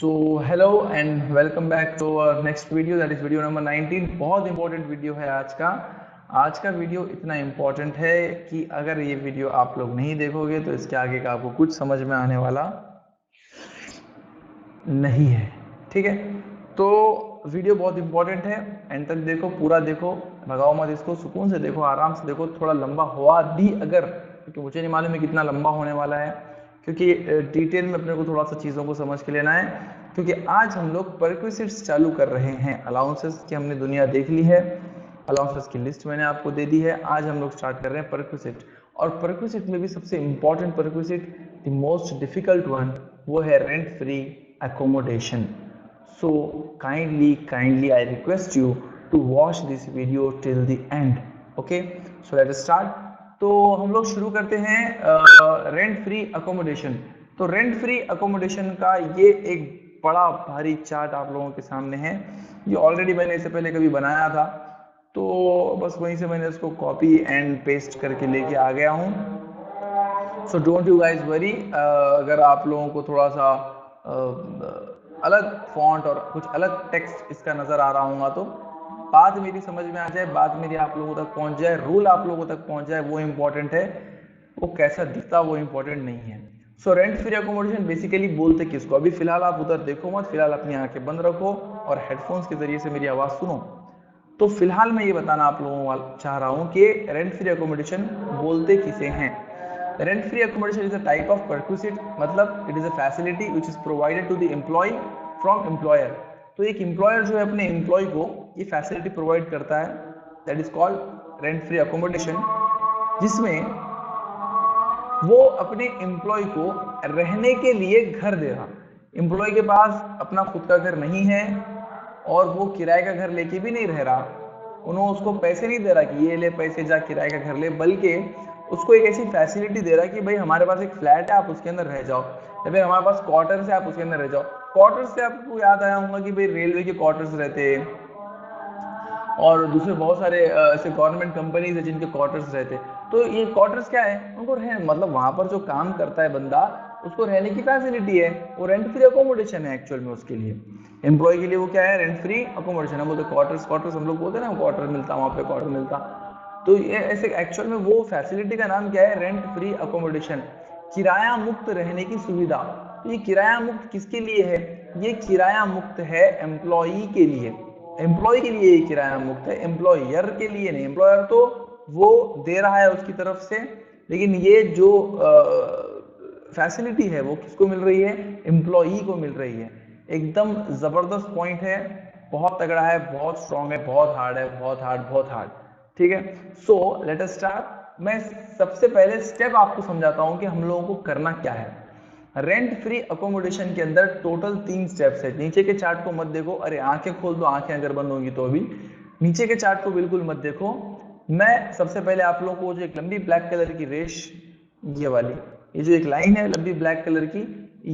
So hello and welcome back to our next video, that is video number 19। बहुत important video है आज का video इतना important है कि अगर ये वीडियो आप लोग नहीं देखोगे तो इसके आगे का आपको कुछ समझ में आने वाला नहीं है। ठीक है, तो वीडियो बहुत इंपॉर्टेंट है, एंड तक देखो, पूरा देखो, भगाओ मत इसको, सुकून से देखो, आराम से देखो। थोड़ा लंबा हुआ भी अगर, क्योंकि मुझे नहीं मालूम है कितना लंबा होने वाला है, क्योंकि डिटेल में अपने को थोड़ा सा चीज़ों को समझ के लेना है, क्योंकि आज हम लोग परक्विसिट्स चालू कर रहे हैं। अलाउंसेस की हमने दुनिया देख ली है, अलाउंसेस की लिस्ट मैंने आपको दे दी है। आज हम लोग स्टार्ट कर रहे हैं परक्विसिट, और परक्विसिट में भी सबसे important perquisite, the most difficult one, वो है rent free accommodation. So kindly I request you to watch this video till the end. Okay, so let us start. तो हम लोग शुरू करते हैं रेंट फ्री अकोमोडेशन। तो रेंट फ्री अकोमोडेशन का ये एक बड़ा भारी चार्ट आप लोगों के सामने है। ये ऑलरेडी मैंने इससे पहले कभी बनाया था, तो बस वहीं से मैंने इसको कॉपी एंड पेस्ट करके लेके आ गया हूँ। So don't you guys worry, अगर आप लोगों को थोड़ा सा अलग फॉन्ट और कुछ अलग टेक्स्ट इसका नजर आ रहा होगा तो बात मेरी समझ में आ जाए, बात मेरी आप लोगों तक पहुंच जाए, रूल आप लोगों तक पहुंच जाए, वो इंपॉर्टेंट है। वो कैसा दिखता वो इंपॉर्टेंट नहीं है। So rent free accommodation basically बोलते किसको? अभी फिलहाल आप उधर देखो मत, फिलहाल अपनी आंखें बंद रखो और हेडफोन्स के जरिए से मेरी आवाज सुनो। तो फिलहाल मैं ये बताना आप लोगों को चाह रहा हूँ कि रेंट फ्री अकोमोडेशन बोलते किसे हैं। Rent free accommodation is a type of perquisite, मतलब it is a facility which is provided to the employee from employer। तो एक employer जो है अपने employee को ये facility provide करता है, that is called rent free accommodation, जिसमें वो अपने employee को रहने के लिए घर दे रहा। employee के पास अपना खुद का घर नहीं है और वो किराए का घर लेके भी नहीं रह रहा, उन्होंने उसको पैसे नहीं दे रहा कि ये ले पैसे जा किराए का घर ले, बल्कि उसको एक ऐसी फैसिलिटी दे रहा है कि भाई हमारे पास एक फ्लैट है, आप उसके अंदर रह जाओ, या फिर हमारे पास क्वार्टर्स है, आप उसके अंदर रह जाओ। क्वार्टर्स से आपको याद आया होगा कि भाई रेलवे के क्वार्टर्स रहते हैं और दूसरे बहुत सारे ऐसे गवर्नमेंट कंपनीज है जिनके क्वार्टर्स रहते हैं। तो ये क्वार्टर्स क्या है, उनको मतलब वहां पर जो काम करता है बंदा, उसको रहने की फैसिलिटी है, वो रेंट फ्री अकोमोडेशन है एक्चुअल में उसके लिए। एम्प्लॉय के लिए वो क्या है? Rent free accommodation. हम बोलते क्वार्टर्स हम लोग बोलते हैं ना, क्वार्टर मिलता वहाँ पे क्वार्टर मिलता। तो ये ऐसे एक्चुअल में वो फैसिलिटी का नाम क्या है? रेंट फ्री अकोमोडेशन, किराया मुक्त रहने की सुविधा। तो ये किराया मुक्त किसके लिए है? ये किराया मुक्त है एम्प्लॉई के लिए। एम्प्लॉय के लिए ये किराया मुक्त है, एम्प्लॉयर के लिए नहीं। एम्प्लॉयर तो वो दे रहा है उसकी तरफ से, लेकिन ये जो फैसिलिटी है वो किसको मिल रही है? एम्प्लॉई को मिल रही है। एकदम जबरदस्त पॉइंट है, बहुत तगड़ा है, बहुत स्ट्रॉन्ग है, बहुत हार्ड है, बहुत हार्ड। ठीक है, सो लेट अस स्टार्ट। मैं सबसे पहले स्टेप आपको समझाता हूं कि हम लोगों को करना क्या है। रेंट फ्री अकोमोडेशन के अंदर टोटल 3 स्टेप्स है। नीचे के चार्ट को मत देखो, अरे आंखें खोल दो, आंखें अगर बंद होंगी तो। अभी नीचे के चार्ट को बिल्कुल मत देखो। मैं सबसे पहले आप लोगों को जो एक लंबी ब्लैक कलर की रेश, ये वाली, ये जो एक लाइन है लंबी ब्लैक कलर की,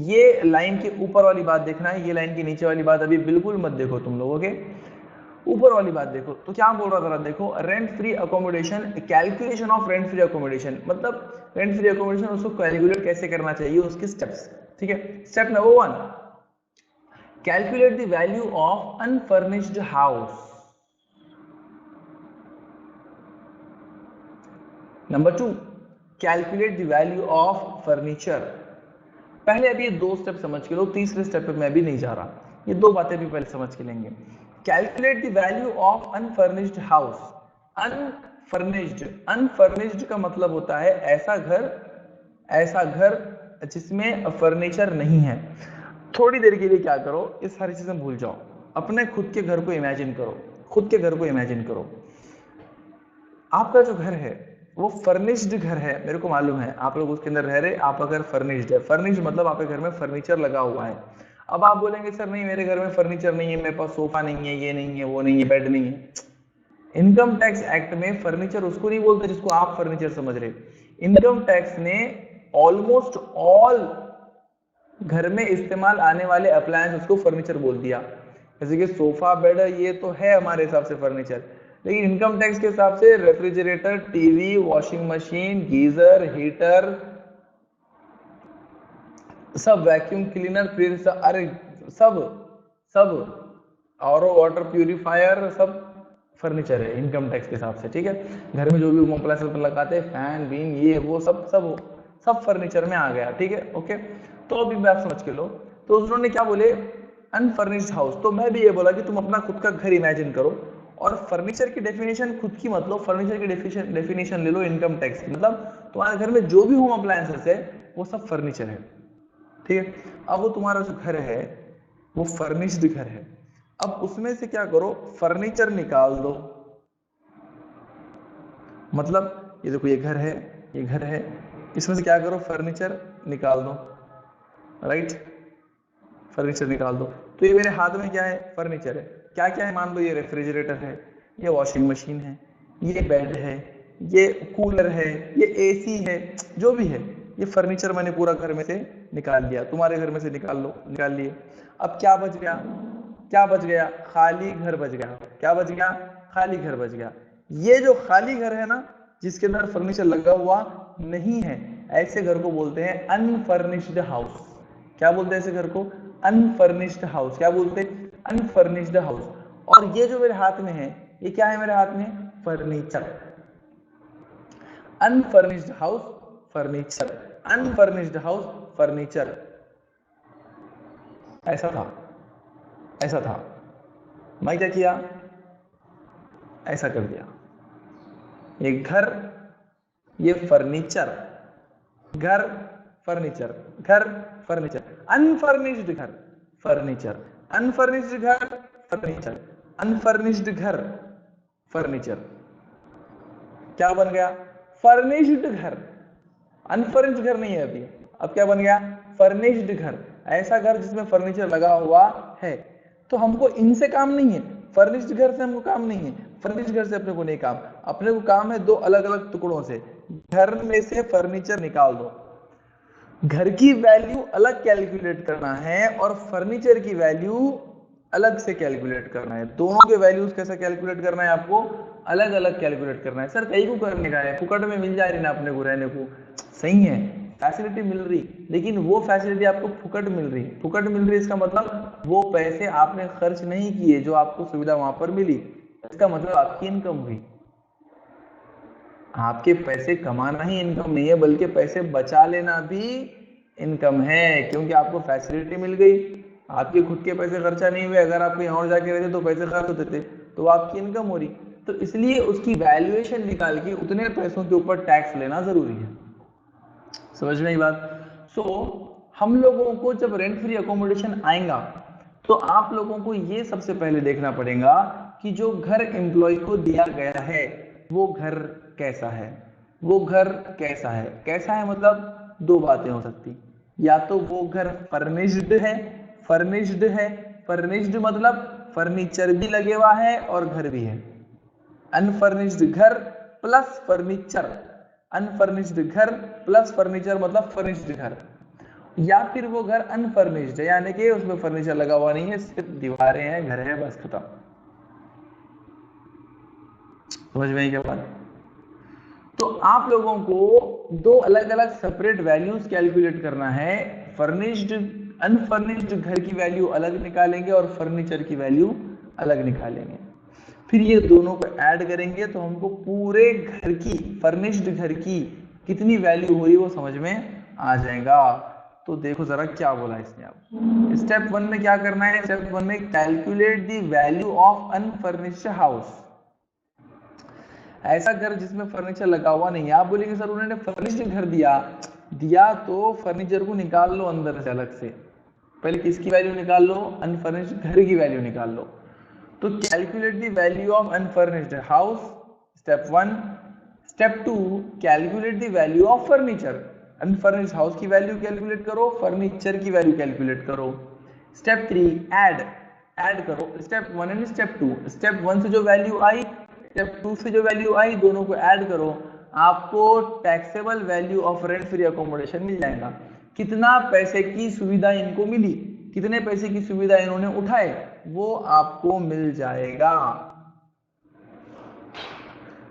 ये लाइन के ऊपर वाली बात देखना है, ये लाइन के नीचे वाली बात अभी बिल्कुल मत देखो तुम लोग। ओके, ऊपर वाली बात देखो। तो क्या बोल रहा था, देखो, rent free accommodation, calculation of rent free accommodation, मतलब रेंट फ्री अकोमोडेशन उसको कैलकुलेट कैसे करना चाहिए, उसके स्टेप्स। ठीक है, step number 1, calculate the value of unfurnished house. Number 2, calculate the value of furniture. पहले अभी ये 2 स्टेप समझ के लो, तीसरे स्टेप पे मैं भी नहीं जा रहा, ये 2 बातें भी पहले समझ के लेंगे। Calculate the value of unfurnished house. Unfurnished का मतलब होता है ऐसा घर जिसमें फर्नीचर नहीं है। थोड़ी देर के लिए क्या करो, इस सारी चीजें भूल जाओ, अपने खुद के घर को इमेजिन करो। आपका जो घर है वो फर्निश्ड घर है, मेरे को मालूम है आप लोग उसके अंदर रह रहे, आप अगर फर्निश्ड है, फर्निश्ड मतलब आपके घर में फर्नीचर लगा हुआ है। अब आप बोलेंगे सर नहीं मेरे घर में फर्नीचर नहीं है, मेरे पास सोफा नहीं है, ये नहीं है, वो नहीं है, बेड नहीं है। इनकम टैक्स एक्ट में फर्नीचर उसको नहीं बोलते जिसको आप फर्नीचर समझ रहे। इनकम टैक्स ने ऑलमोस्ट ऑल घर में इस्तेमाल आने वाले अप्लायंस उसको फर्नीचर बोल दिया। जैसे कि सोफा, बेड, ये तो है हमारे हिसाब से फर्नीचर, लेकिन इनकम टैक्स के हिसाब से refrigerator, TV, washing machine, geyser, heater, सब, वैक्यूम क्लीनर, फिर अरे सब सब आरओ वाटर प्यूरिफायर सब फर्नीचर है इनकम टैक्स के हिसाब से, ठीक है। घर में जो भी अप्लायंस पर लगाते हैं, फैन बीन ये वो सब फर्नीचर में आ गया, ठीक है, ओके। तो अभी बात समझ के लो। तो उन्होंने क्या बोले, अनफर्निश्ड हाउस। तो मैं भी ये बोला कि तुम अपना खुद का घर इमेजिन करो और फर्नीचर की डेफिनेशन खुद की मत लो, फर्नीचर की डेफिनेशन ले लो इनकम टैक्स की। मतलब तुम्हारे घर में जो भी होम अप्लायंसेस है वो सब फर्नीचर है, ठीक है। अब वो तुम्हारा जो घर है वो फर्निश्ड घर है। अब उसमें से क्या करो, फर्नीचर निकाल दो। मतलब ये देखो ये घर है, ये घर है, इसमें से क्या करो, फर्नीचर निकाल दो, राइट, फर्नीचर निकाल दो। तो ये मेरे हाथ में क्या है, फर्नीचर है। क्या क्या है, मान लो ये रेफ्रिजरेटर है, ये वॉशिंग मशीन है, ये बेड है, ये कूलर है, ये एसी है, जो भी है ये फर्नीचर मैंने पूरा घर में से निकाल लिया। तुम्हारे घर में से निकाल लो, निकाल लिए। अब क्या बच गया, क्या बच गया, खाली घर बच गया। क्या बच गया, खाली घर बच गया। ये जो खाली घर है ना, जिसके अंदर फर्नीचर लगा हुआ नहीं है, ऐसे घर को बोलते हैं अनफर्निश्ड हाउस। क्या बोलते हैं ऐसे घर को, अनफर्निश्ड हाउस। क्या बोलते हैं, अनफर्निश्ड हाउस। और ये जो मेरे हाथ में है, ये क्या है मेरे हाथ में, furniture. Unfurnished house furniture, unfurnished house furniture. ऐसा था, ऐसा था। मैं क्या किया, ऐसा कर दिया। ये घर, ये फर्नीचर, घर फर्नीचर, घर फर्नीचर, अनफर्निश्ड घर फर्नीचर, अनफर्निश्ड घर फर्नीचर, अनफर्निश्ड घर फर्नीचर। क्या बन गया, फर्निश्ड घर। अनफर्निश्ड घर नहीं है अभी, अब क्या बन गया, फर्निश्ड घर। ऐसा घर जिसमें फर्नीचर लगा हुआ है। तो हमको इनसे काम नहीं है, फर्निश्ड घर से हमको काम नहीं है, फर्निश्ड घर से अपने को नहीं काम, अपने को काम है दो अलग अलग टुकड़ों से। घर में से फर्नीचर निकाल दो, घर की वैल्यू अलग कैलकुलेट करना है और फर्नीचर की वैल्यू अलग से कैलकुलेट करना है। दोनों के वैल्यूज कैसे कैलकुलेट करना है, आपको अलग अलग कैलकुलेट करना है। सर कहीं को करने का है, फुकट में मिल जा रही ना अपने को रहने को, सही है, फैसिलिटी मिल रही, लेकिन वो फैसिलिटी आपको फुकट मिल रही। फुकट मिल रही इसका मतलब वो पैसे आपने खर्च नहीं किए, जो आपको सुविधा वहां पर मिली, इसका मतलब आपकी इनकम हुई। आपके पैसे कमाना ही इनकम नहीं है, बल्कि पैसे बचा लेना भी इनकम है, क्योंकि आपको फैसिलिटी मिल गई। आपके खुद के पैसे खर्चा नहीं हुए, अगर आप कहीं और जाके रहते तो पैसे खर्च होते थे, तो आपकी इनकम हो रही। तो इसलिए उसकी वैल्यूएशन निकाल के उतने पैसों के ऊपर टैक्स लेना जरूरी है। समझ में ये बात। सो हम लोगों को जब रेंट फ्री अकोमोडेशन आएगा तो आप लोगों को ये सबसे पहले देखना पड़ेगा कि जो घर एम्प्लॉय को दिया गया है वो घर कैसा है, वो घर कैसा है। कैसा है मतलब दो बातें हो सकती, या तो वो घर फर्निश्ड है, फर्निश्ड है, फर्निश्ड मतलब फर्नीचर भी लगे हुआ है और घर भी है। अनफर्निश्ड घर प्लस फर्नीचर, अनफर्निश्ड घर प्लस फर्नीचर मतलब फर्निश्ड घर। या फिर वो घर अनफर्निश्ड है, यानी कि उसमें फर्नीचर लगा हुआ नहीं है, सिर्फ दीवारें हैं, घर है, बस खत्म। समझ में क्या बात। तो आप लोगों को दो अलग अलग सेपरेट वैल्यूज कैलकुलेट करना है। फर्निश्ड, अनफर्निश्ड घर की वैल्यू अलग निकालेंगे और फर्नीचर की वैल्यू अलग निकालेंगे। फिर ये दोनों को ऐड करेंगे तो हमको पूरे घर की, फर्निश्ड घर की कितनी वैल्यू हुई वो समझ में आ जाएगा। तो देखो जरा क्या बोला इसने। अब स्टेप 1 में क्या करना है, स्टेप 1 में calculate the value of unfurnished house. ऐसा घर जिसमें फर्नीचर लगा हुआ नहीं है। आप बोलेंगे सर उन्होंने फर्निश्ड घर दिया तो फर्नीचर को निकाल लो अंदर से अलग से। पहले किसकी वैल्यू निकाल लो, अनफर्निश्ड घर की वैल्यू निकाल लो। तो calculate the value of unfurnished house, step 1। Step 2, calculate the value of furniture. Unfurnished house की वैल्यू कैलकुलेट करो, फर्नीचर की वैल्यू कैलकुलेट करो। स्टेप 3, ऐड करो स्टेप 1 एंड स्टेप 2। स्टेप 1 से जो वैल्यू आई, स्टेप 2 से जो वैल्यू आई, दोनों को ऐड करो, आपको taxable value of rent free accommodation मिल जाएगा। कितना पैसे की सुविधा इनको मिली, कितने पैसे की सुविधा इन्होंने उठाए, वो आपको मिल जाएगा।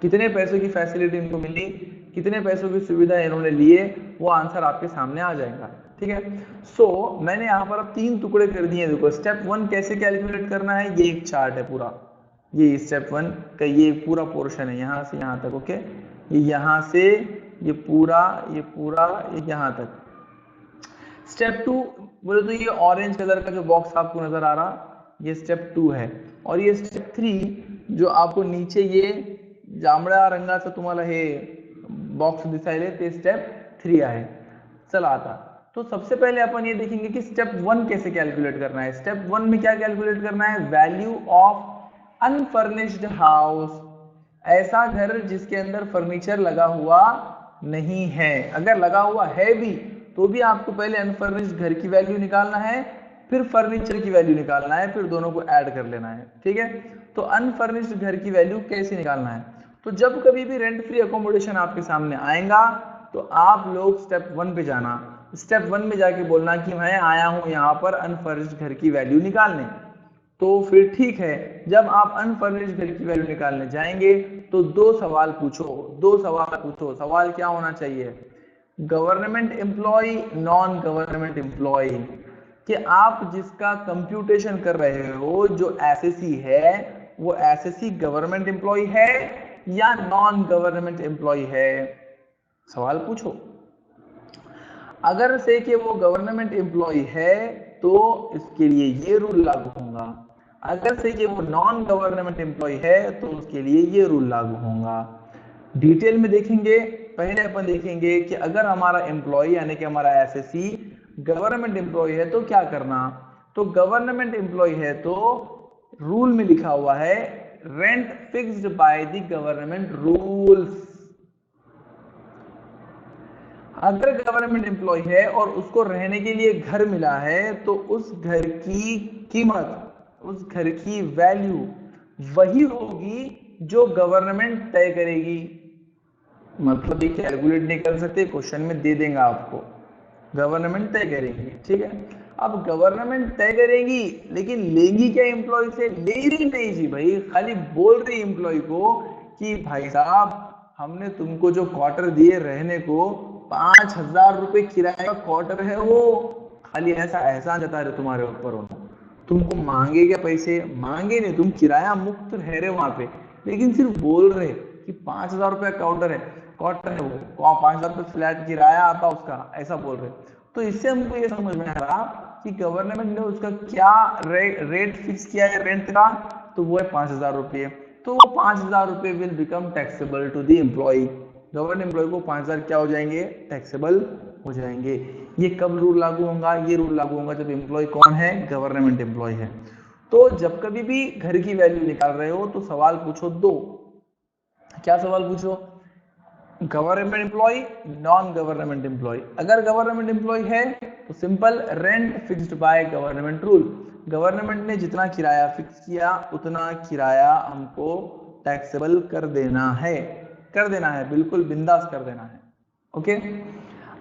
कितने पैसों की फैसिलिटी इनको मिली, कितने पैसों की सुविधा इन्होंने लिए, वो आंसर आपके सामने आ जाएगा। ठीक है। मैंने यहाँ पर अब 3 टुकड़े कर दिए। देखो स्टेप 1 कैसे कैलकुलेट करना है, ये एक चार्ट है पूरा, ये स्टेप 1 का ये पूरा पोर्शन है यहाँ से यहाँ तक। ओके, ये यहाँ से ये पूरा ये यहाँ तक। स्टेप 2 बोले तो ये ऑरेंज कलर का जो बॉक्स आपको नजर आ रहा, ये स्टेप 2 है। और ये स्टेप 3 जो आपको नीचे ये जांभळ्या रंगाचं तुम्हाला हे बॉक्स दिसायले ते स्टेप 3 आहे। चला आता तो सबसे पहले अपन ये देखेंगे कि स्टेप 1 कैसे कैलकुलेट करना है। स्टेप 1 में क्या कैलकुलेट करना है, वैल्यू ऑफ अनफर्निश्ड हाउस, ऐसा घर जिसके अंदर फर्नीचर लगा हुआ नहीं है। अगर लगा हुआ है भी तो भी आपको पहले अनफर्निश्ड घर की वैल्यू निकालना है, फिर फर्नीचर की वैल्यू निकालना है, फिर दोनों को ऐड कर लेना है। ठीक है, तो अनफर्निश्ड घर की वैल्यू कैसे निकालना है, तो जब कभी भी रेंट फ्री अकोमोडेशन आपके सामने आएगा तो आप लोग स्टेप 1 पे जाना। स्टेप 1 में जाके बोलना कि मैं आया हूं यहाँ पर अनफर्निश्ड घर की वैल्यू निकालने। तो फिर ठीक है, जब आप अनफर्निश्ड घर की वैल्यू निकालने जाएंगे तो 2 सवाल पूछो। सवाल क्या होना चाहिए, government employee, non government employee, कि आप जिसका कंप्यूटेशन कर रहे हो जो एसएससी है वो एसएससी गवर्नमेंट एम्प्लॉय है या नॉन गवर्नमेंट एम्प्लॉय है, सवाल पूछो। अगर से कि वो गवर्नमेंट एम्प्लॉय है तो इसके लिए ये रूल लागू होगा, अगर से कि वो नॉन गवर्नमेंट एम्प्लॉय है तो उसके लिए ये रूल लागू होगा। डिटेल में देखेंगे, पहले अपन देखेंगे कि अगर हमारा एम्प्लॉय यानी कि हमारा एसएससी गवर्नमेंट एम्प्लॉय है तो क्या करना। तो गवर्नमेंट एम्प्लॉय है तो रूल में लिखा हुआ है rent fixed by the government rules. अगर गवर्नमेंट एम्प्लॉय है और उसको रहने के लिए घर मिला है तो उस घर की कीमत, उस घर की वैल्यू वही होगी जो गवर्नमेंट तय करेगी। मतलब ये कैलकुलेट नहीं कर सकते, क्वेश्चन में दे देंगे आपको, गवर्नमेंट तय करेगी। ठीक है, अब गवर्नमेंट तय करेगी लेकिन लेंगी क्या एम्प्लॉय से, ले रही नहीं जी भाई, खाली बोल रही एम्प्लॉय को कि भाई साहब हमने तुमको जो क्वार्टर दिए रहने को 5,000 रुपए किराए का क्वार्टर है, वो खाली ऐसा एहसान जता रहे तुम्हारे ऊपर, उन्होंने तुमको मांगे क्या पैसे, मांगे नहीं, तुम किराया मुक्त रह रहे वहां पे, लेकिन सिर्फ बोल रहे कि 5,000 रुपए क्वार्टर है, वो 5,000 रुपए फ्लैट किराया आता उसका, ऐसा बोल रहे। तो इससे हमको ये समझ में आ रहा कि गवर्नमेंट ने उसका क्या रेट फिक्स किया है रेंट का, तो वो है 5,000 रुपये। तो वो 5,000 रुपये will become taxable to the employee, government employee को 5,000 क्या हो जाएंगे, टैक्सेबल हो जाएंगे। ये कब रूल लागू होगा, ये रूल लागू होगा जब एम्प्लॉय कौन है, गवर्नमेंट एम्प्लॉय है। तो जब कभी भी घर की वैल्यू निकाल रहे हो तो सवाल पूछो 2, क्या सवाल पूछो, government employee, non government employee. अगर गवर्नमेंट एम्प्लॉय है तो simple rent fixed by government rule, government ने जितना किराया फिक्स किया उतना किराया हमको टैक्सेबल कर देना है, बिल्कुल बिंदास कर देना है। ओके,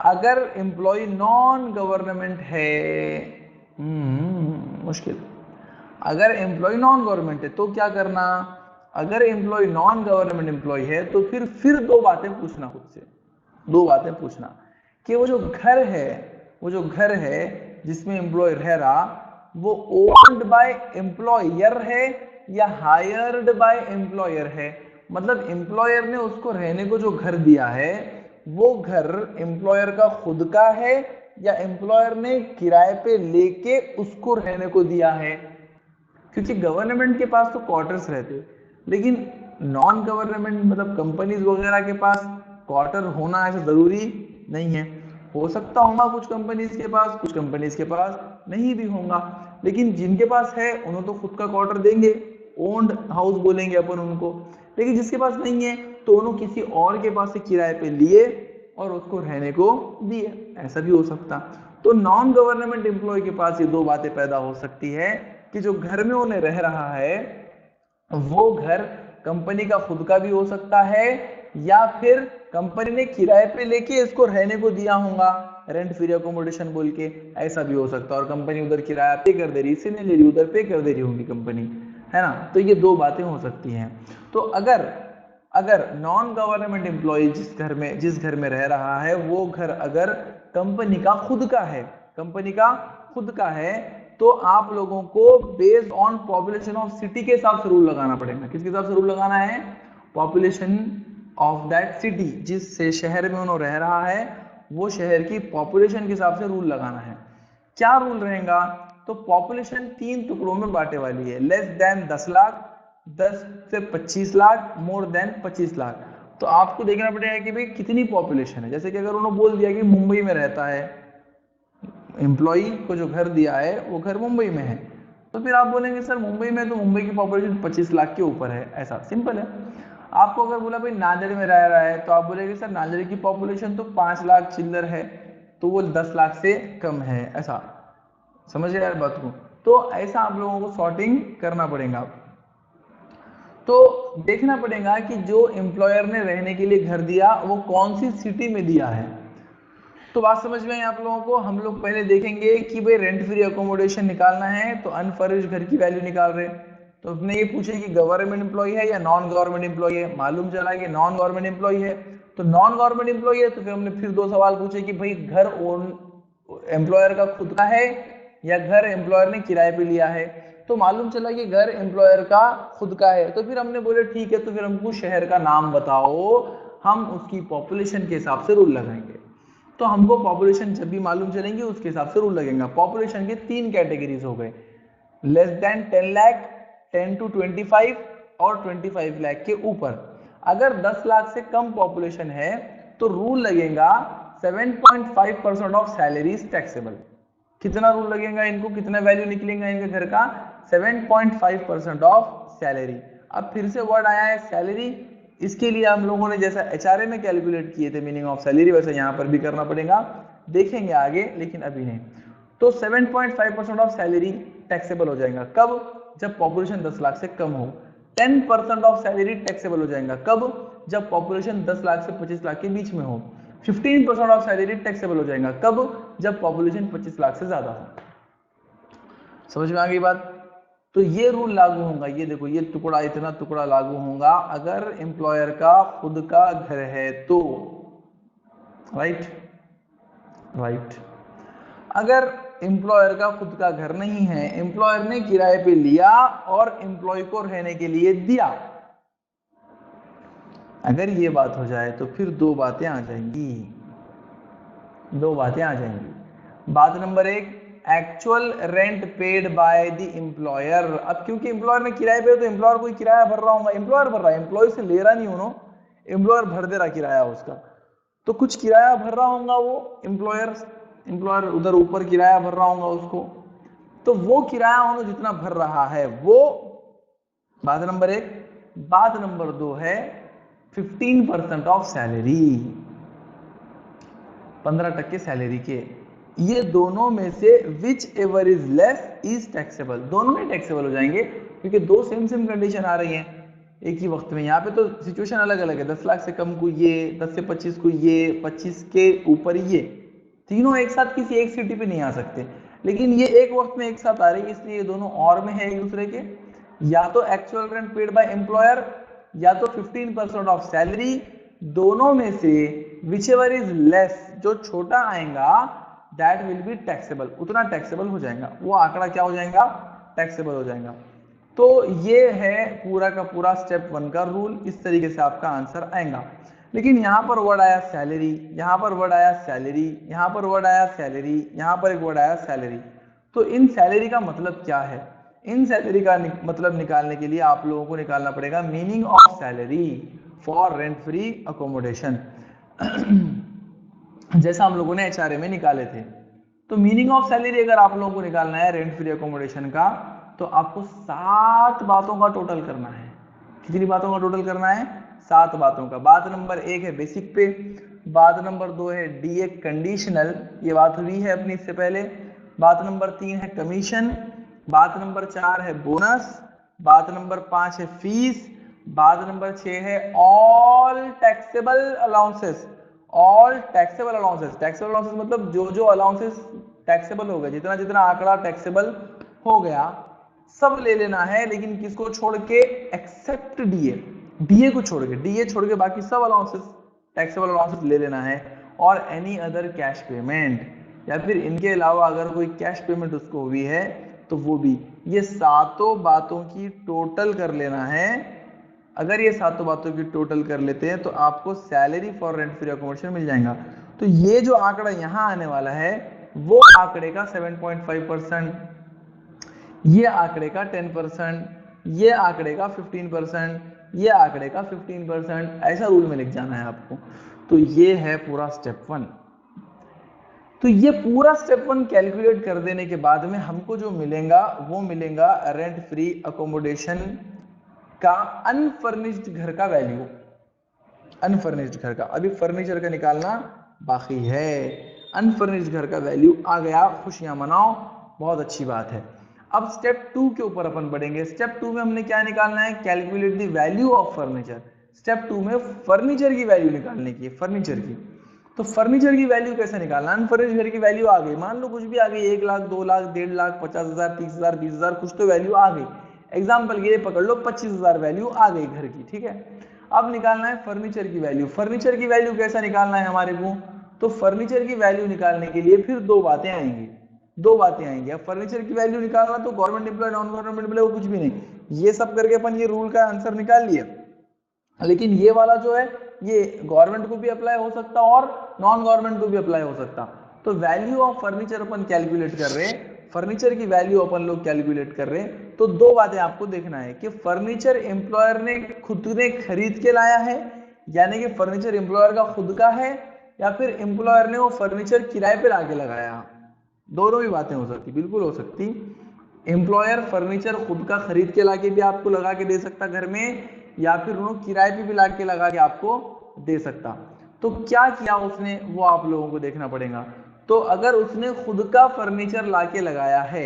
अगर एम्प्लॉय नॉन गवर्नमेंट है, मुश्किल, अगर एम्प्लॉय नॉन गवर्नमेंट है तो क्या करना, अगर एम्प्लॉय नॉन गवर्नमेंट एम्प्लॉय है तो फिर 2 बातें पूछना खुद से, 2 बातें पूछना कि वो जो घर है जिसमें एम्प्लॉय रह रहा वो ओन्ड बाय एम्प्लॉयर है या हायर्ड बाय एम्प्लॉयर है। मतलब एम्प्लॉयर ने उसको रहने को जो घर दिया है वो घर एम्प्लॉयर का खुद का है या एम्प्लॉयर ने किराए पे लेके उसको रहने को दिया है। क्योंकि गवर्नमेंट के पास तो क्वार्टर्स रहते, लेकिन नॉन गवर्नमेंट मतलब कंपनीज वगैरह के पास क्वार्टर होना ऐसा जरूरी नहीं है। हो सकता होगा कुछ कंपनीज के पास, कुछ कंपनीज के पास नहीं भी होगा, लेकिन जिनके पास है उन्हें तो खुद का क्वार्टर देंगे, ओन्ड हाउस बोलेंगे अपन उनको। लेकिन जिसके पास नहीं है तो उन्होंने किसी और के पास से किराए पे लिए और उसको रहने को दिए, ऐसा भी हो सकता। तो नॉन गवर्नमेंट एम्प्लॉय के पास ये 2 बातें पैदा हो सकती है कि जो घर में उन्हें रह रहा है वो घर कंपनी का खुद का भी हो सकता है या फिर कंपनी ने किराए पे लेके इसको रहने को दिया होगा, रेंट फ्री अकोमोडेशन बोल के, ऐसा भी हो सकता है। और कंपनी उधर किराया पे कर दे रही, इसे नहीं ले रही, उधर पे कर दे रही होगी कंपनी, है ना। तो ये 2 बातें हो सकती हैं। तो अगर नॉन गवर्नमेंट एम्प्लॉय जिस घर में रह रहा है वो घर अगर कंपनी का खुद का है, कंपनी का खुद का है, तो आप लोगों को based on population of city के हिसाब से रूल लगाना पड़ेगा। किसके हिसाब से रूल लगाना है? पॉपुलेशन ऑफ दैट सिटी, जिस शहर में उन्होंने रह रहा है वो शहर की पॉपुलेशन के हिसाब से रूल लगाना है। क्या रूल रहेगा? तो पॉपुलेशन 3 टुकड़ों में बांटे वाली है, लेस देन 10 लाख, 10 से 25 लाख, मोर देन 25 लाख। तो आपको देखना पड़ेगा कि भाई कितनी पॉपुलेशन है। जैसे कि अगर उन्होंने बोल दिया कि मुंबई में रहता है, एम्प्लॉई को जो घर दिया है वो घर मुंबई में है, तो फिर आप बोलेंगे सर मुंबई में, तो मुंबई की पॉपुलेशन 25 लाख के ऊपर है, ऐसा सिंपल है। आपको अगर बोला भाई नांदेड़ में रह रहा है, तो आप बोलेंगे सर नांदेड़ की पॉपुलेशन तो 5 लाख चिल्लर है, तो वो 10 लाख से कम है, ऐसा। समझ गए यार बात को? तो ऐसा आप लोगों को सॉर्टिंग करना पड़ेगा। तो देखना पड़ेगा कि जो एम्प्लॉयर ने रहने के लिए घर दिया वो कौन सी सिटी में दिया है। तो बात समझ में आई आप लोगों को? हम लोग पहले देखेंगे कि भाई रेंट फ्री अकोमोडेशन निकालना है, तो अनफर्निश्ड घर की वैल्यू निकाल रहे हैं। तो अपने ये पूछे कि गवर्नमेंट एम्प्लॉय है या नॉन गवर्नमेंट एम्प्लॉय है। मालूम चला कि नॉन गवर्नमेंट एम्प्लॉय है, तो नॉन गवर्नमेंट एम्प्लॉय है, तो फिर हमने फिर 2 सवाल पूछे कि भाई घर एम्प्लॉयर का खुद का है या घर एम्प्लॉयर ने किराए पे लिया है। तो मालूम चला कि घर एम्प्लॉयर का खुद का है, तो फिर हमने बोले ठीक है, तो फिर हमको शहर का नाम बताओ, हम उसकी पॉपुलेशन के हिसाब से रूल लगाएंगे। तो हमको पॉपुलेशन जब भी मालूम चलेंगे उसके हिसाब से रूल लगेगा। पॉपुलेशन के 3 कैटेगरीज हो गए, लेस देन 10 लाख, 10 to 25 और 25 लाख के ऊपर। अगर 10 लाख से कम पॉपुलेशन है तो रूल लगेगा 7.5% ऑफ सैलरीज टैक्सेबल। कितना रूल लगेगा इनको, कितना वैल्यू निकलेगा इनके घर का? 7.5% ऑफ सैलरी। अब फिर से वर्ड आया है सैलरी, इसके लिए हम लोगों ने जैसा एचआरए में कैलकुलेट किए थे मीनिंग ऑफ सैलरी, वैसे यहाँ पर भी करना पड़ेगा, देखेंगे आगे, लेकिन अभी नहीं। तो 7.5% ऑफ सैलरी टैक्सेबल हो जाएगा कब? जब पॉपुलेशन 10 लाख से कम हो। 10% ऑफ सैलरी टैक्सेबल हो जाएगा कब? जब पॉपुलेशन 10 लाख से 25 लाख के बीच में हो। 15% ऑफ सैलरी टैक्सेबल हो जाएगा कब? जब पॉपुलेशन 25 लाख से ज्यादा हो। समझ में आ गई बात? तो ये रूल लागू होगा, ये देखो, ये टुकड़ा, इतना टुकड़ा लागू होगा अगर एम्प्लॉयर का खुद का घर है तो। Right right. अगर एम्प्लॉयर का खुद का घर नहीं है, एम्प्लॉयर ने किराए पे लिया और एम्प्लॉय को रहने के लिए दिया, अगर ये बात हो जाए तो फिर 2 बातें आ जाएंगी, 2 बातें आ जाएंगी। बात number 1, actual rent paid by the employer. अब क्योंकि एम्प्लॉयर ने किराए पे, तो एम्प्लॉयर कोई किराया भर रहा होगा, एम्प्लॉयर भर रहा है, एम्प्लॉय से ले रहा नहीं उन्होंने, एम्प्लॉयर भर दे रहा किराया उसका, तो कुछ किराया भर रहा होगा वो एम्प्लॉयर उधर ऊपर किराया भर रहा होगा उसको, तो वो किराया उन्होंने जितना भर रहा है वो, बात नंबर 1। बात नंबर 2 है 15% ऑफ सैलरी, 15% सैलरी के, ये दोनों में से which ever is less is taxable. दोनों ही टैक्सेबल हो जाएंगे क्योंकि 2 सेम कंडीशन आ रही हैं एक ही वक्त में। यहाँ पे तो सिचुएशन अलग अलग है, 10 लाख से कम को ये, 10 से 25 को ये, 25 के ऊपर ये, तीनों एक साथ किसी एक सिटी पे नहीं आ सकते, लेकिन ये एक वक्त में एक साथ आ रही है, इसलिए ये दोनों और में है एक दूसरे के। या तो actual rent paid by employer या तो 15% ऑफ सैलरी, दोनों में से विचएवर इज लेस, जो छोटा आएगा दैट विल बी टैक्सेबल, उतना टैक्सेबल हो जाएगा, वो आंकड़ा क्या हो जाएगा? टैक्सेबल हो जाएगा। तो ये है पूरा का पूरा स्टेप 1 का रूल, इस तरीके से आपका आंसर आएगा। लेकिन यहाँ पर वर्ड आया सैलरी, यहाँ पर वर्ड आया सैलरी, यहाँ पर वर्ड आया सैलरी, यहाँ पर एक वर्ड आया सैलरी। तो इन सैलरी का मतलब क्या है? इन सैलरी का मतलब निकालने के लिए आप लोगों को निकालना पड़ेगा meaning of salary for rent free accommodation, जैसा हम लोगों ने एचआरए में निकाले थे। तो मीनिंग ऑफ सैलरी अगर आप लोगों को निकालना है रेंट फ्री अकोमोडेशन का, तो आपको 7 बातों का टोटल करना है। कितनी बातों का टोटल करना है? 7 बातों का। बात नंबर 1 है बेसिक पे, बात नंबर 2 है डीए कंडीशनल, ये बात हुई है अपनी इससे पहले। बात नंबर 3 है कमीशन, बात नंबर 4 है बोनस, बात नंबर 5 है फीस, बात नंबर 6 है all taxable allowances. All taxable allowances, taxable allowances मतलब जो जो अलाउंसेस टैक्सेबल हो गए, जितना जितना आंकड़ा टैक्सेबल हो गया सब ले लेना है, लेकिन किसको छोड़ के? एक्सेप्ट डीए, डीए को छोड़ के, डीए छोड़ के बाकी सब अलाउंसेस टैक्सेबल अलाउंसेस ले लेना है। और एनी अदर कैश पेमेंट, या फिर इनके अलावा अगर कोई कैश पेमेंट उसको हुई है तो वो भी। ये सातों बातों की टोटल कर लेना है। अगर ये सातों बातों की टोटल कर लेते हैं तो आपको salary for rent free accommodation मिल जाएगा। तो ये जो आंकड़ा यहाँ आने वाला है वो आंकड़े का 7.5%, ये आंकड़े का 10%, ये आंकड़े का 15%, ये आंकड़े का 15%, ऐसा रूल में लिख जाना है आपको। तो ये है पूरा स्टेप 1। तो ये पूरा स्टेप 1 कैलकुलेट कर देने के बाद में हमको जो मिलेगा वो मिलेगा रेंट फ्री अकोमोडेशन का अनफर्निश्ड घर का वैल्यू, अनफर्निश्ड घर का। अभी फर्नीचर का निकालना बाकी है। अनफर्निश्ड घर का वैल्यू आ गया, खुशियां मनाओ, बहुत अच्छी बात है। अब स्टेप 2 के ऊपर अपन बढ़ेंगे। स्टेप 2 में हमने क्या निकालना है, calculate the value of furniture. Step 2 में फर्नीचर की वैल्यू निकालने की है, फर्नीचर की। तो फर्नीचर की वैल्यू कैसे निकालना, अनफर्निश्ड घर की वैल्यू आ गई, मान लो कुछ भी आ गई, 1 लाख, 2 लाख, 1.5 लाख, 50,000, 30,000, 20,000, कुछ तो वैल्यू आ गई। एग्जाम्पल के लिए पकड़ लो 25,000 वैल्यू आ गई घर की, ठीक है। अब निकालना है फर्नीचर की वैल्यू। फर्नीचर की वैल्यू कैसा निकालना है हमारे को, तो फर्नीचर की वैल्यू निकालने के लिए फिर दो बातें आएंगी, दो बातें आएंगी। अब फर्नीचर की वैल्यू निकालना तो government employee, non government employee, वो कुछ भी नहीं, ये सब करके अपन ये रूल का आंसर निकाल लिया। लेकिन ये वाला जो है ये गवर्नमेंट को भी अप्लाई हो सकता और नॉन गवर्नमेंट को भी अप्लाई हो सकता। तो value of furniture upon calculate कर रहे हैं, फर्नीचर की वैल्यू अपन लोग कैलकुलेट कर रहे हैं। तो दो बातें आपको देखना है कि फर्नीचर एम्प्लॉयर ने खुद ने खरीद के लाया है, यानी कि फर्नीचर एम्प्लॉयर का खुद का है, या फिर एम्प्लॉयर ने वो फर्नीचर किराए पे लाके लगाया। दोनों भी बातें हो सकती, बिल्कुल हो सकती। एम्प्लॉयर फर्नीचर खुद का खरीद के लाके भी आपको लगा के दे सकता घर में, या फिर उन्होंने किराए पे भी ला के लगा के आपको दे सकता। तो क्या किया उसने वो आप लोगों को देखना पड़ेगा। तो अगर उसने खुद का फर्नीचर लाके लगाया है,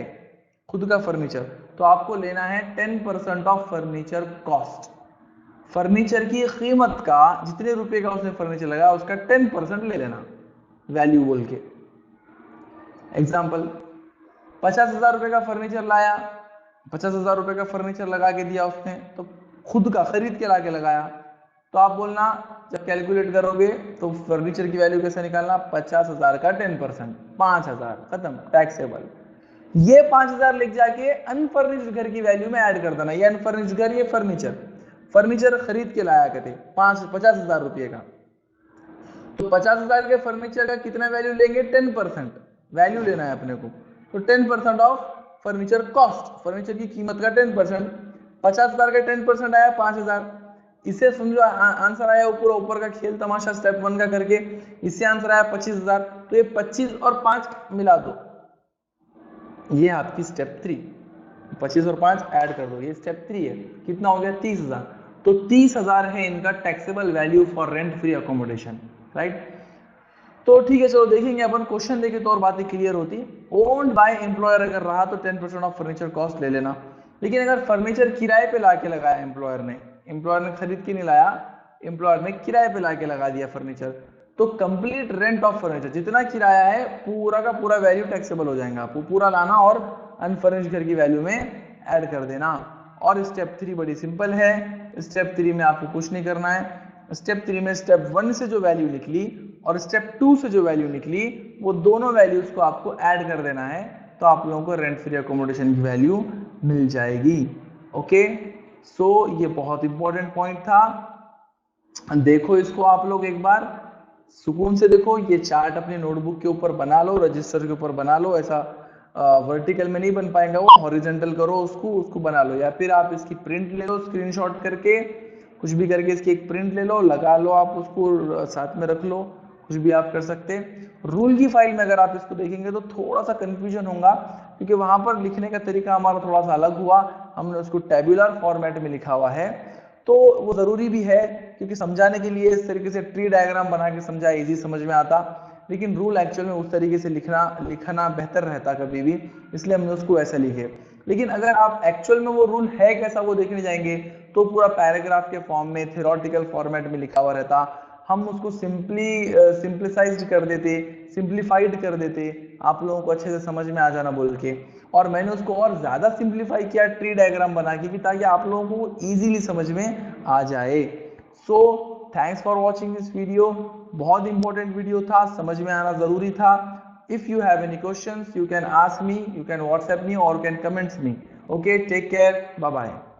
खुद का फर्नीचर, तो आपको लेना है 10% ऑफ फर्नीचर कॉस्ट। फर्नीचर की कीमत का, जितने रुपए का उसने फर्नीचर लगाया उसका 10% ले लेना वैल्यू बोल के। एग्जाम्पल, 50,000 रुपए का फर्नीचर लाया, 50,000 रुपए का फर्नीचर लगा के दिया उसने, तो खुद का खरीद के लाके लगाया। तो आप बोलना जब कैलकुलेट करोगे तो फर्नीचर की वैल्यू कैसे निकालना, 50,000 का 10%, 5,000, खत्म, टैक्सेबल। ये 5,000 लिख जाके अनफर्निश्ड घर की वैल्यू में ऐड कर देना। ये अनफर्निश्ड घर, ये फर्नीचर, फर्नीचर खरीद के लाया कहते 50,000 रुपये का। तो 50,000 के फर्नीचर का कितना वैल्यू लेंगे, 10% वैल्यू लेना है अपने को। तो 10% ऑफ फर्नीचर कॉस्ट, फर्नीचर की कीमत का 10%, 50,000 का 10% आया 5,000। इसे समझो आंसर आया ऊपर, ऊपर का खेल तमाशा स्टेप 1 का करके, इससे आंसर आया 25,000। तो ये 25 और 5 मिला दो, ये आपकी स्टेप 3, 25 और 5 ऐड कर दो, ये स्टेप 3 है। कितना हो गया, 30,000। तो 30,000 है इनका taxable value for rent free accommodation, right. तो ठीक है, चलो देखेंगे अपन, क्वेश्चन देखे तो और बातें क्लियर होती। ओन्ड बाय एम्प्लॉयर अगर रहा तो 10% ऑफ फर्नीचर कॉस्ट ले लेना। लेकिन अगर फर्नीचर किराए पे लाके लगाया एम्प्लॉयर ने खरीद के नहीं लाया, एम्प्लॉयर ने किराए पे लाके लगा दिया फर्नीचर, तो कंप्लीट रेंट ऑफ फर्नीचर, जितना किराया है पूरा का पूरा वैल्यू टैक्सेबल हो जाएगा। आपको पूरा लाना और अनफर्निश्ड घर की वैल्यू में ऐड कर देना। और स्टेप 3 बड़ी सिंपल है, स्टेप 3 में आपको कुछ नहीं करना है। स्टेप 3 में स्टेप 1 से जो वैल्यू निकली और स्टेप 2 से जो वैल्यू निकली, वो दोनों वैल्यूज को आपको ऐड कर देना है, तो आप लोगों को रेंट फ्री अकोमोडेशन की वैल्यू मिल जाएगी। ओके, सो ये बहुत इंपॉर्टेंट पॉइंट था। देखो इसको आप लोग एक बार सुकून से देखो, ये चार्ट अपने नोटबुक के ऊपर बना लो, रजिस्टर के ऊपर बना लो। ऐसा वर्टिकल में नहीं बन पाएगा वो, हॉरिजॉन्टल करो उसको बना लो, या फिर आप इसकी प्रिंट ले लो स्क्रीनशॉट करके, कुछ भी करके इसकी एक प्रिंट ले लो, लगा लो, आप उसको साथ में रख लो, कुछ भी आप कर सकते हैं। रूल की फाइल में अगर आप इसको देखेंगे तो थोड़ा सा कंफ्यूजन होगा, क्योंकि वहां पर लिखने का तरीका हमारा थोड़ा सा अलग हुआ, हमने उसको टेबुलर फॉर्मेट में लिखा हुआ है। तो वो जरूरी भी है, क्योंकि समझाने के लिए इस तरीके से ट्री डायग्राम बना के समझा इजी समझ में आता, लेकिन रूल एक्चुअल में उस तरीके से लिखना बेहतर रहता कभी भी, इसलिए हमने उसको ऐसा लिखे। लेकिन अगर आप एक्चुअल में वो रूल है कैसा वो देखने जाएंगे तो पूरा पैराग्राफ के फॉर्म में थ्योरेटिकल फॉर्मेट में लिखा हुआ रहता, हम उसको सिंप्लीसाइज्ड कर देते, सिंप्लीफाइड कर देते, आप लोगों को अच्छे से समझ में आ जाना बोल के। और मैंने उसको और ज्यादा सिंप्लीफाई किया ट्री डायग्राम बना के, ताकि आप लोगों को इजीली समझ में आ जाए। So thanks for watching this video. बहुत इंपॉर्टेंट वीडियो था, समझ में आना जरूरी था। If you have any questions, you can ask me, you can WhatsApp me or you can comments me. Okay, take care, bye bye.